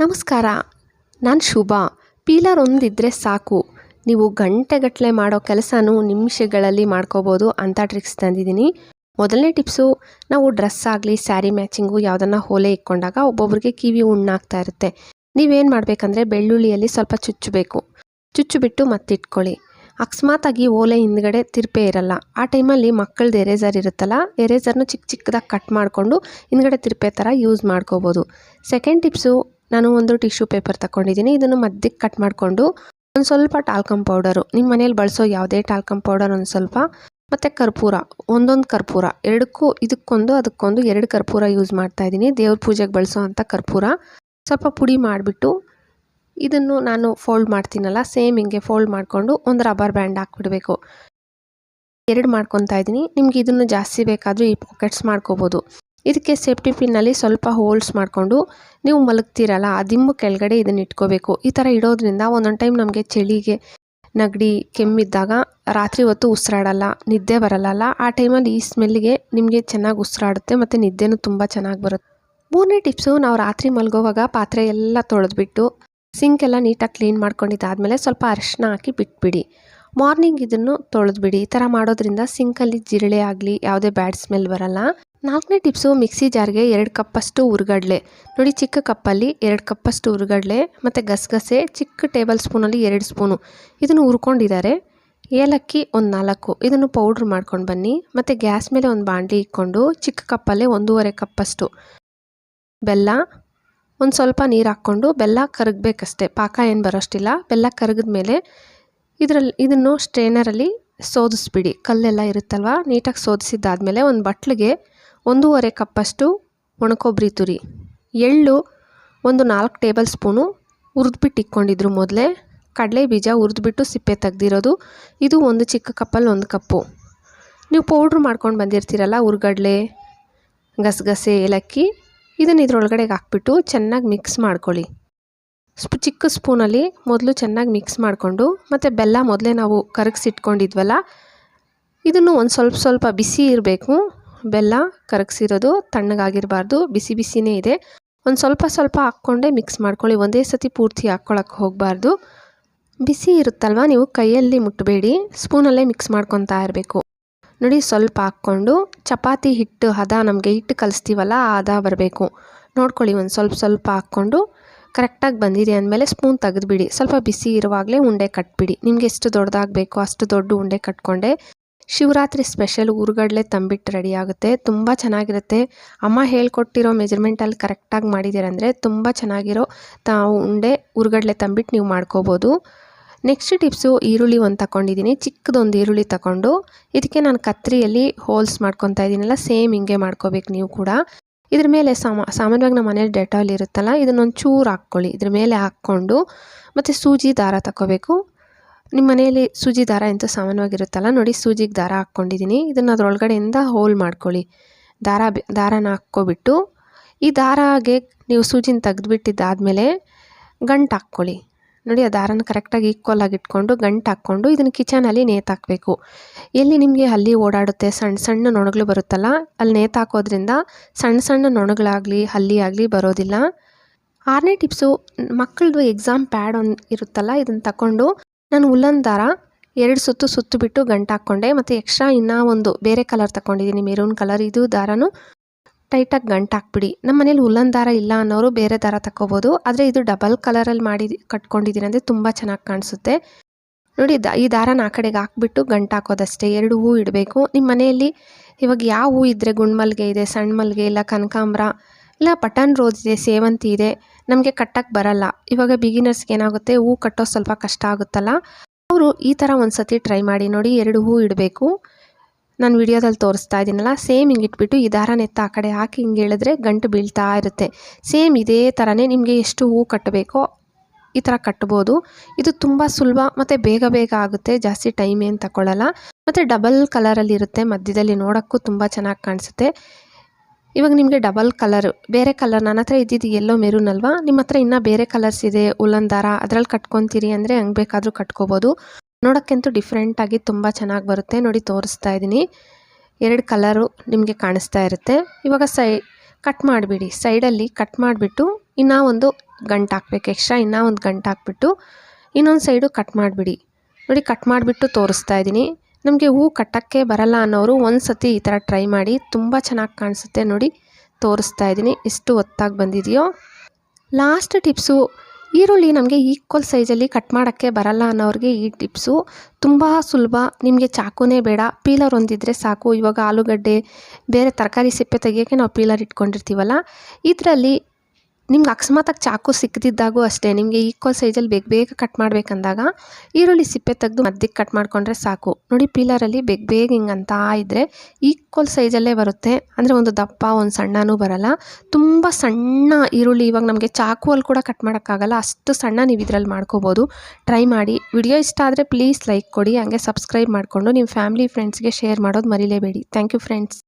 ನಮಸ್ಕಾರ, ನಾನು ಶುಭಾ. ಪೀಲರ್ ಒಂದಿದ್ದರೆ ಸಾಕು, ನೀವು ಗಂಟೆಗಟ್ಟಲೆ ಮಾಡೋ ಕೆಲಸನೂ ನಿಮಿಷಗಳಲ್ಲಿ ಮಾಡ್ಕೋಬೋದು ಅಂತ ಟ್ರಿಕ್ಸ್ ತಂದಿದ್ದೀನಿ. ಮೊದಲನೇ ಟಿಪ್ಸು, ನಾವು ಡ್ರೆಸ್ ಆಗಲಿ ಸ್ಯಾರಿ ಮ್ಯಾಚಿಂಗು ಯಾವುದನ್ನು ಹೊಲೆ ಇಕ್ಕೊಂಡಾಗ ಒಬ್ಬೊಬ್ರಿಗೆ ಕಿವಿ ಹುಣ್ಣಾಗ್ತಾ ಇರುತ್ತೆ. ನೀವೇನು ಮಾಡಬೇಕಂದ್ರೆ ಬೆಳ್ಳುಳ್ಳಿಯಲ್ಲಿ ಸ್ವಲ್ಪ ಚುಚ್ಚಿಬಿಟ್ಟು ಮತ್ತಿಟ್ಕೊಳ್ಳಿ. ಅಕಸ್ಮಾತಾಗಿ ಓಲೆ ಹಿಂದ್ಗಡೆ ತಿರುಪೆ ಇರಲ್ಲ, ಆ ಟೈಮಲ್ಲಿ ಮಕ್ಕಳದ್ದು ಎರೇಸರ್ ಇರುತ್ತಲ್ಲ, ಎರೇಸರ್ನ ಚಿಕ್ಕದಾಗಿ ಕಟ್ ಮಾಡಿಕೊಂಡು ಹಿಂದ್ಗಡೆ ತಿರುಪೆ ಥರ ಯೂಸ್ ಮಾಡ್ಕೋಬೋದು. ಸೆಕೆಂಡ್ ಟಿಪ್ಸು, ನಾನು ಒಂದು ಟಿಶ್ಯೂ ಪೇಪರ್ ತಗೊಂಡಿದ್ದೀನಿ. ಇದನ್ನು ಮಧ್ಯಕ್ಕೆ ಕಟ್ ಮಾಡಿಕೊಂಡು ಒಂದು ಸ್ವಲ್ಪ ಟಾಲ್ಕಮ್ ಪೌಡರು, ನಿಮ್ಮ ಮನೇಲಿ ಬಳಸೋ ಯಾವುದೇ ಟಾಲ್ಕಮ್ ಪೌಡರ್ ಒಂದು ಸ್ವಲ್ಪ, ಮತ್ತು ಕರ್ಪೂರ, ಒಂದೊಂದು ಕರ್ಪೂರ, ಇದಕ್ಕೊಂದು ಅದಕ್ಕೊಂದು 2 ಕರ್ಪೂರ ಯೂಸ್ ಮಾಡ್ತಾಯಿದ್ದೀನಿ. ದೇವ್ರ ಪೂಜೆಗೆ ಬಳಸೋ ಅಂಥ ಕರ್ಪೂರ ಸ್ವಲ್ಪ ಪುಡಿ ಮಾಡಿಬಿಟ್ಟು ಇದನ್ನು ನಾನು ಫೋಲ್ಡ್ ಮಾಡ್ತೀನಲ್ಲ, ಸೇಮ್ ಹಿಂಗೆ ಫೋಲ್ಡ್ ಮಾಡಿಕೊಂಡು ಒಂದು ರಬ್ಬರ್ ಬ್ಯಾಂಡ್ ಹಾಕ್ಬಿಡಬೇಕು. 2 ಮಾಡ್ಕೊತಾ ಇದ್ದೀನಿ. ನಿಮ್ಗೆ ಇದನ್ನು ಜಾಸ್ತಿ ಬೇಕಾದರೂ ಈ ಪಾಕೆಟ್ಸ್ ಮಾಡ್ಕೋಬೋದು. ಇದಕ್ಕೆ ಸೇಫ್ಟಿ ಪಿನ್ನಲ್ಲಿ ಸ್ವಲ್ಪ ಹೋಲ್ಸ್ ಮಾಡಿಕೊಂಡು ನೀವು ಮಲಗ್ತೀರಲ್ಲ, ಆ ದಿಂಬು ಕೆಳಗಡೆ ಇದನ್ನು ಇಟ್ಕೋಬೇಕು. ಈ ಥರ ಇಡೋದ್ರಿಂದ ಒಂದೊಂದು ಟೈಮ್ ನಮಗೆ ಚಳಿಗೆ ನೆಗಡಿ ಕೆಮ್ಮಿದ್ದಾಗ ರಾತ್ರಿ ಹೊತ್ತು ಉಸಿರಾಡಲ್ಲ, ನಿದ್ದೆ ಬರಲ್ಲ. ಆ ಟೈಮಲ್ಲಿ ಈ ಸ್ಮೆಲ್ಗೆ ನಿಮಗೆ ಚೆನ್ನಾಗಿ ಉಸಿರಾಡುತ್ತೆ ಮತ್ತು ನಿದ್ದೆನೂ ತುಂಬ ಚೆನ್ನಾಗಿ ಬರುತ್ತೆ. ಮೂರನೇ ಟಿಪ್ಸು, ನಾವು ರಾತ್ರಿ ಮಲಗೋವಾಗ ಪಾತ್ರೆ ಎಲ್ಲ ತೊಳೆದ್ಬಿಟ್ಟು ಸಿಂಕ್ ಎಲ್ಲ ನೀಟಾಗಿ ಕ್ಲೀನ್ ಮಾಡ್ಕೊಂಡಿದ್ದಾದಮೇಲೆ ಸ್ವಲ್ಪ ಅರಿಶಿನ ಹಾಕಿ ಬಿಟ್ಬಿಡಿ. ಮಾರ್ನಿಂಗ್ ಇದನ್ನು ತೊಳೆದ್ಬಿಡಿ. ಈ ಥರ ಮಾಡೋದ್ರಿಂದ ಸಿಂಕಲ್ಲಿ ಜಿರಳೆ ಆಗಲಿ ಯಾವುದೇ ಬ್ಯಾಡ್ ಸ್ಮೆಲ್ ಬರಲ್ಲ. 4ನೇ ಟಿಪ್ಸು, ಮಿಕ್ಸಿ ಜಾರ್ಗೆ 2 ಕಪ್ಪಷ್ಟು ಹುರ್ಗಡ್ಲೆ, ನೋಡಿ ಚಿಕ್ಕ ಕಪ್ಪಲ್ಲಿ 2 ಕಪ್ಪಷ್ಟು ಹುರ್ಗಡ್ಲೆ ಮತ್ತು ಗಸಗಸೆ ಚಿಕ್ಕ ಟೇಬಲ್ ಸ್ಪೂನಲ್ಲಿ 2 ಸ್ಪೂನು ಇದನ್ನು ಹುರ್ಕೊಂಡಿದ್ದಾರೆ. ಏಲಕ್ಕಿ ಒಂದು 4, ಇದನ್ನು ಪೌಡ್ರ್ ಮಾಡ್ಕೊಂಡು ಬನ್ನಿ. ಮತ್ತು ಗ್ಯಾಸ್ ಮೇಲೆ ಒಂದು ಬಾಣಲಿ ಇಟ್ಕೊಂಡು ಚಿಕ್ಕ ಕಪ್ಪಲ್ಲೇ 1.5 ಕಪ್ಪಷ್ಟು ಬೆಲ್ಲ, ಒಂದು ಸ್ವಲ್ಪ ನೀರು ಹಾಕ್ಕೊಂಡು ಬೆಲ್ಲ ಕರಗಬೇಕಷ್ಟೆ, ಪಾಕ ಏನು ಬರೋಷ್ಟಿಲ್ಲ. ಬೆಲ್ಲ ಕರಗಿದ ಮೇಲೆ ಇದನ್ನು ಸ್ಟ್ರೇನರಲ್ಲಿ ಸೋದಿಸ್ಬಿಡಿ. ಕಲ್ಲೆಲ್ಲ ಇರುತ್ತಲ್ವ, ನೀಟಾಗಿ ಸೋದಿಸಿದ್ದಾದಮೇಲೆ ಒಂದು ಬಟ್ಲಿಗೆ 1.5 ಕಪ್ಪಷ್ಟು ಒಣಕೊಬ್ಬರಿ ತುರಿ, ಎಳ್ಳು ಒಂದು 4 ಟೇಬಲ್ ಸ್ಪೂನು ಹುರಿದ್ಬಿಟ್ಟು ಇಟ್ಕೊಂಡಿದ್ರು ಮೊದಲೇ, ಕಡಲೆ ಬೀಜ ಹುರಿದ್ಬಿಟ್ಟು ಸಿಪ್ಪೆ ತೆಗ್ದಿರೋದು, ಇದು ಒಂದು ಚಿಕ್ಕ ಕಪ್ಪಲ್ಲಿ 1 ಕಪ್ಪು. ನೀವು ಪೌಡ್ರ್ ಮಾಡ್ಕೊಂಡು ಬಂದಿರ್ತೀರಲ್ಲ ಹುರ್ಗಡ್ಲೆ ಗಸಗಸೆ ಏಲಕ್ಕಿ, ಇದನ್ನು ಇದರೊಳಗಡೆ ಹಾಕ್ಬಿಟ್ಟು ಚೆನ್ನಾಗಿ ಮಿಕ್ಸ್ ಮಾಡ್ಕೊಳ್ಳಿ. ಚಿಕ್ಕ ಸ್ಪೂನಲ್ಲಿ ಮೊದಲು ಚೆನ್ನಾಗಿ ಮಿಕ್ಸ್ ಮಾಡಿಕೊಂಡು, ಮತ್ತು ಬೆಲ್ಲ ಮೊದಲೇ ನಾವು ಕರಗಿಸಿಟ್ಕೊಂಡಿದ್ವಲ್ಲ, ಇದನ್ನು ಒಂದು ಸ್ವಲ್ಪ ಬಿಸಿ ಇರಬೇಕು. ಬೆಲ್ಲ ಕರಗಿಸಿರೋದು ತಣ್ಣಗಾಗಿರಬಾರ್ದು, ಬಿಸಿ ಬಿಸಿನೇ ಇದೆ. ಒಂದು ಸ್ವಲ್ಪ ಹಾಕ್ಕೊಂಡೇ ಮಿಕ್ಸ್ ಮಾಡ್ಕೊಳ್ಳಿ, ಒಂದೇ ಸತಿ ಪೂರ್ತಿ ಹಾಕ್ಕೊಳಕ್ಕೆ ಹೋಗಬಾರ್ದು. ಬಿಸಿ ಇರುತ್ತಲ್ವ, ನೀವು ಕೈಯಲ್ಲಿ ಮುಟ್ಟಬೇಡಿ, ಸ್ಪೂನಲ್ಲೇ ಮಿಕ್ಸ್ ಮಾಡ್ಕೊತಾ ಇರಬೇಕು. ನೋಡಿ, ಸ್ವಲ್ಪ ಹಾಕ್ಕೊಂಡು ಚಪಾತಿ ಹಿಟ್ಟು ಹದ, ನಮಗೆ ಹಿಟ್ಟು ಕಲಿಸ್ತೀವಲ್ಲ ಆ ಹದ ಬರಬೇಕು ನೋಡ್ಕೊಳ್ಳಿ. ಒಂದು ಸ್ವಲ್ಪ ಹಾಕ್ಕೊಂಡು ಕರೆಕ್ಟಾಗಿ ಬಂದಿದೆ ಅಂದಮೇಲೆ ಸ್ಪೂನ್ ತೆಗೆದುಬಿಡಿ. ಸ್ವಲ್ಪ ಬಿಸಿ ಇರುವಾಗಲೇ ಉಂಡೆ ಕಟ್ಬಿಡಿ. ನಿಮ್ಗೆ ಎಷ್ಟು ದೊಡ್ಡದಾಗಬೇಕು ಅಷ್ಟು ದೊಡ್ಡ ಉಂಡೆ ಕಟ್ಕೊಂಡೆ. ಶಿವರಾತ್ರಿ ಸ್ಪೆಷಲ್ ಹುರ್ಗಡ್ಲೆ ತಂಬಿಟ್ಟು ರೆಡಿ ಆಗುತ್ತೆ, ತುಂಬ ಚೆನ್ನಾಗಿರುತ್ತೆ. ಅಮ್ಮ ಹೇಳ್ಕೊಟ್ಟಿರೋ ಮೆಜರ್ಮೆಂಟಲ್ಲಿ ಕರೆಕ್ಟಾಗಿ ಮಾಡಿದ್ದೀರಂದರೆ ತುಂಬ ಚೆನ್ನಾಗಿರೋ ಉಂಡೆ ಹುರ್ಗಡ್ಲೆ ತಂಬಿಟ್ಟು ನೀವು ಮಾಡ್ಕೋಬೋದು. ನೆಕ್ಸ್ಟ್ ಟಿಪ್ಸು, ಈರುಳ್ಳಿ ಒಂದು ತಗೊಂಡಿದ್ದೀನಿ, ಚಿಕ್ಕದೊಂದು ಈರುಳ್ಳಿ ತಗೊಂಡು ಇದಕ್ಕೆ ನಾನು ಕತ್ರಿಯಲ್ಲಿ ಹೋಲ್ಸ್ ಮಾಡ್ಕೊತಾ ಇದ್ದೀನಲ್ಲ, ಸೇಮ್ ಹಿಂಗೆ ಮಾಡ್ಕೋಬೇಕು ನೀವು ಕೂಡ. ಇದ್ರ ಮೇಲೆ ಸಾಮಾನ್ಯವಾಗಿ ನಮ್ಮ ಮನೇಲಿ ಡೆಟಾಲ್ ಇರುತ್ತಲ್ಲ, ಇದನ್ನೊಂದು ಚೂರು ಹಾಕ್ಕೊಳ್ಳಿ. ಇದ್ರ ಮೇಲೆ ಹಾಕ್ಕೊಂಡು ಮತ್ತು ಸೂಜಿ ದಾರ ತಗೋಬೇಕು. ನಿಮ್ಮ ಮನೆಯಲ್ಲಿ ಸೂಜಿ ದಾರ ಎಂತ ಸಾಮಾನ್ಯವಾಗಿರುತ್ತಲ್ಲ, ನೋಡಿ ಸೂಜಿಗೆ ದಾರ ಹಾಕ್ಕೊಂಡಿದ್ದೀನಿ. ಇದನ್ನು ಅದರೊಳಗಡೆಯಿಂದ ಹೋಲ್ ಮಾಡ್ಕೊಳ್ಳಿ. ದಾರನ ಹಾಕ್ಕೊಬಿಟ್ಟು ಈ ದಾರಾಗೆ ನೀವು ಸೂಜಿನ ತೆಗೆದುಬಿಟ್ಟಿದ್ದಾದಮೇಲೆ ಗಂಟು ಹಾಕ್ಕೊಳ್ಳಿ. ನೋಡಿ, ಆ ದಾರನ ಕರೆಕ್ಟಾಗಿ ಈಕ್ವಲ್ ಆಗಿ ಇಟ್ಕೊಂಡು ಗಂಟು ಹಾಕ್ಕೊಂಡು ಇದನ್ನು ಕಿಚನಲ್ಲಿ ನೇತಾಕಬೇಕು. ಎಲ್ಲಿ ನಿಮಗೆ ಹಲ್ಲಿ ಓಡಾಡುತ್ತೆ, ಸಣ್ಣ ನೊಣಗಳು ಬರುತ್ತಲ್ಲ, ಅಲ್ಲಿ ನೇತಾಕೋದ್ರಿಂದ ಸಣ್ಣ ನೊಣಗಳಾಗಲಿ ಹಲ್ಲಿ ಆಗಲಿ ಬರೋದಿಲ್ಲ. 6ನೇ ಟಿಪ್ಸು, ಮಕ್ಕಳದು ಎಕ್ಸಾಮ್ ಪ್ಯಾಡ್ ಒಂದು ಇರುತ್ತಲ್ಲ, ಇದನ್ನು ತಗೊಂಡು ನಾನು ಉಲ್ಲನ್ ದಾರ 2 ಸುತ್ತು ಬಿಟ್ಟು ಗಂಟು ಹಾಕ್ಕೊಂಡೆ. ಮತ್ತು ಎಕ್ಸ್ಟ್ರಾ ಇನ್ನೂ ಒಂದು ಬೇರೆ ಕಲರ್ ತಗೊಂಡಿದ್ದೀನಿ, ಮೆರೂನ್ ಕಲರ್. ಇದು ದಾರನೂ ಟೈಟಾಗಿ ಗಂಟು ಹಾಕ್ಬಿಡಿ. ನಮ್ಮ ಮನೇಲಿ ಉಲ್ಲನ್ ದಾರ ಇಲ್ಲ ಅನ್ನೋರು ಬೇರೆ ದಾರ ತಗೋಬೋದು, ಆದರೆ ಇದು ಡಬಲ್ ಕಲರಲ್ಲಿ ಕಟ್ಕೊಂಡಿದ್ದೀನಿ ಅಂದರೆ ತುಂಬ ಚೆನ್ನಾಗಿ ಕಾಣಿಸುತ್ತೆ. ನೋಡಿ, ಈ ದಾರನ ಆ ಕಡೆಗೆ ಹಾಕ್ಬಿಟ್ಟು ಗಂಟು ಹಾಕೋದಷ್ಟೇ. 2 ಹೂ ಇಡಬೇಕು. ನಿಮ್ಮ ಮನೆಯಲ್ಲಿ ಇವಾಗ ಯಾವ ಹೂ ಇದ್ದರೆ, ಗುಂಡ್ಮಲ್ಗೆ ಇದೆ, ಸಣ್ಣ ಮಲ್ಗೆ, ಇಲ್ಲ ಕನಕಾಂಬರ, ಇಲ್ಲ ಬಟನ್ ರೋಸ್ ಇದೆ, ಸೇವಂತಿ ಇದೆ, ನಮಗೆ ಕಟ್ಟಕ್ಕೆ ಬರಲ್ಲ. ಇವಾಗ ಬಿಗಿನರ್ಸ್ಗೆ ಏನಾಗುತ್ತೆ, ಹೂ ಕಟ್ಟೋದು ಸ್ವಲ್ಪ ಕಷ್ಟ ಆಗುತ್ತಲ್ಲ, ಅವರು ಈ ಥರ ಒಂದು ಸತಿ ಟ್ರೈ ಮಾಡಿ ನೋಡಿ. 2 ಹೂ ಇಡಬೇಕು. ನಾನು ವಿಡಿಯೋದಲ್ಲಿ ತೋರಿಸ್ತಾ ಇದ್ದೀನಲ್ಲ, ಸೇಮ್ ಹಿಂಗೆ ಇಟ್ಬಿಟ್ಟು ಈ ದಾರನೆತ್ತ ಆ ಕಡೆ ಹಾಕಿ ಹಿಂಗೆ ಹೇಳಿದ್ರೆ ಗಂಟು ಬೀಳ್ತಾ ಇರುತ್ತೆ. ಸೇಮ್ ಇದೇ ಥರನೇ ನಿಮಗೆ ಎಷ್ಟು ಹೂ ಕಟ್ಟಬೇಕೋ ಈ ಥರ ಕಟ್ಬೋದು. ಇದು ತುಂಬ ಸುಲಭ ಮತ್ತು ಬೇಗ ಆಗುತ್ತೆ, ಜಾಸ್ತಿ ಟೈಮ್ ಏನು ತಗೊಳ್ಳಲ್ಲ. ಮತ್ತು ಡಬಲ್ ಕಲರಲ್ಲಿ ಇರುತ್ತೆ, ಮಧ್ಯದಲ್ಲಿ ನೋಡೋಕ್ಕೂ ತುಂಬ ಚೆನ್ನಾಗಿ ಕಾಣಿಸುತ್ತೆ. ಇವಾಗ ನಿಮಗೆ ಡಬಲ್ ಕಲರ್, ಬೇರೆ ಕಲರ್, ನನ್ನ ಹತ್ರ ಇದ್ದಿದ್ದು ಎಲ್ಲೋ ಮೆರೂನ್ ಅಲ್ವಾ, ನಿಮ್ಮ ಹತ್ರ ಇನ್ನೂ ಬೇರೆ ಕಲರ್ಸ್ ಇದೆ ಉಲ್ಲನ್ ದಾರ, ಅದರಲ್ಲಿ ಕಟ್ಕೊತೀರಿ ಅಂದರೆ ಹಂಗೆ ಬೇಕಾದರೂ ಕಟ್ಕೋಬೋದು. ನೋಡೋಕ್ಕಂತೂ ಡಿಫ್ರೆಂಟಾಗಿ ತುಂಬ ಚೆನ್ನಾಗಿ ಬರುತ್ತೆ. ನೋಡಿ, ತೋರಿಸ್ತಾ ಇದ್ದೀನಿ, 2 ಕಲರು ನಿಮಗೆ ಕಾಣಿಸ್ತಾ ಇರುತ್ತೆ. ಇವಾಗ ಕಟ್ ಮಾಡಿಬಿಡಿ. ಸೈಡಲ್ಲಿ ಕಟ್ ಮಾಡಿಬಿಟ್ಟು ಇನ್ನೂ ಒಂದು ಗಂಟು ಹಾಕ್ಬೇಕು. ಎಕ್ಸ್ಟ್ರಾ ಇನ್ನೂ ಒಂದು ಗಂಟು ಹಾಕ್ಬಿಟ್ಟು ಇನ್ನೊಂದು ಸೈಡು ಕಟ್ ಮಾಡಿಬಿಡಿ. ನೋಡಿ, ಕಟ್ ಮಾಡಿಬಿಟ್ಟು ತೋರಿಸ್ತಾ ಇದ್ದೀನಿ. ನಮಗೆ ಹೂ ಕಟ್ಟೋಕ್ಕೆ ಬರಲ್ಲ ಅನ್ನೋರು ಒಂದು ಸತಿ ಈ ಥರ ಟ್ರೈ ಮಾಡಿ, ತುಂಬ ಚೆನ್ನಾಗಿ ಕಾಣಿಸುತ್ತೆ. ನೋಡಿ, ತೋರಿಸ್ತಾ ಇದ್ದೀನಿ ಎಷ್ಟು ಒತ್ತಾಗಿ ಬಂದಿದೆಯೋ. ಲಾಸ್ಟ್ ಟಿಪ್ಸು, ಈರುಳ್ಳಿ ನಮಗೆ ಈಕ್ವಲ್ ಸೈಜಲ್ಲಿ ಕಟ್ ಮಾಡೋಕ್ಕೆ ಬರಲ್ಲ ಅನ್ನೋರಿಗೆ ಈ ಟಿಪ್ಸು ತುಂಬ ಸುಲಭ. ನಿಮಗೆ ಚಾಕುನೇ ಬೇಡ, ಪೀಲರ್ ಒಂದಿದ್ರೆ ಸಾಕು. ಇವಾಗ ಆಲೂಗಡ್ಡೆ ಬೇರೆ ತರಕಾರಿ ಸಿಪ್ಪೆ ತೆಗಿಯೋಕ್ಕೆ ನಾವು ಪೀಲರ್ ಇಟ್ಕೊಂಡಿರ್ತೀವಲ್ಲ, ಇದರಲ್ಲಿ ನಿಮ್ಗೆ ಅಕಸ್ಮಾತಾಗಿ ಚಾಕು ಸಿಕ್ಕದಿದ್ದಾಗೂ ಅಷ್ಟೇ, ನಿಮಗೆ ಈಕ್ವಲ್ ಸೈಜಲ್ಲಿ ಬೇಗ ಕಟ್ ಮಾಡಬೇಕಂದಾಗ ಈರುಳ್ಳಿ ಸಿಪ್ಪೆ ತೆಗೆದು ಮಧ್ಯಕ್ಕೆ ಕಟ್ ಮಾಡಿಕೊಂಡ್ರೆ ಸಾಕು. ನೋಡಿ, ಪೀಲರಲ್ಲಿ ಬೇಗ ಹಿಂಗಂತ ಇದ್ದರೆ ಈಕ್ವಲ್ ಸೈಜಲ್ಲೇ ಬರುತ್ತೆ. ಅಂದರೆ ಒಂದು ದಪ್ಪ ಒಂದು ಸಣ್ಣನೂ ಬರಲ್ಲ. ತುಂಬ ಸಣ್ಣ ಈರುಳ್ಳಿ ಇವಾಗ ನಮಗೆ ಚಾಕುವಲ್ಲಿ ಕೂಡ ಕಟ್ ಮಾಡೋಕ್ಕಾಗಲ್ಲ, ಅಷ್ಟು ಸಣ್ಣ ನೀವು ಇದರಲ್ಲಿ ಮಾಡ್ಕೋಬೋದು. ಟ್ರೈ ಮಾಡಿ. ವಿಡಿಯೋ ಇಷ್ಟ ಆದರೆ ಪ್ಲೀಸ್ ಲೈಕ್ ಕೊಡಿ, ಹಾಗೆ ಸಬ್ಸ್ಕ್ರೈಬ್ ಮಾಡಿಕೊಂಡು ನಿಮ್ಮ ಫ್ಯಾಮಿಲಿ ಫ್ರೆಂಡ್ಸ್ಗೆ ಶೇರ್ ಮಾಡೋದು ಮರಿಲೇಬೇಡಿ. Thank you friends.